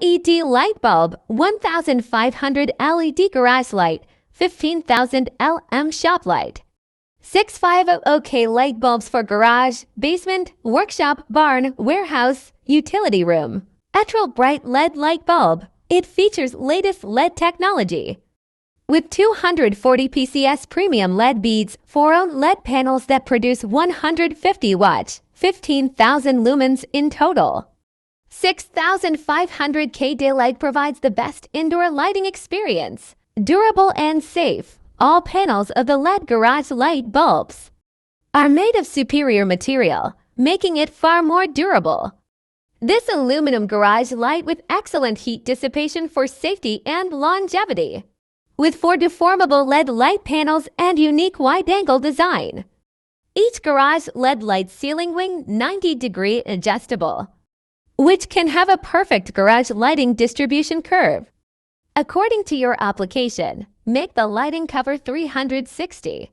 LED light bulb, 1500 LED garage light, 15,000 LM shop light. 6500K light bulbs for garage, basement, workshop, barn, warehouse, utility room. UTRAL bright LED light bulb. It features latest LED technology. With 240 PCS premium LED beads, 4-ohm LED panels that produce 150 watts, 15,000 lumens in total. 6500K daylight provides the best indoor lighting experience. Durable and safe. All panels of the LED garage light bulbs are made of superior material, making it far more durable. This aluminum garage light with excellent heat dissipation for safety and longevity. With 4 deformable LED light panels and unique wide-angle design. Each garage LED light ceiling wing 90-degree adjustable, which can have a perfect garage lighting distribution curve. According to your application, make the lighting cover 360.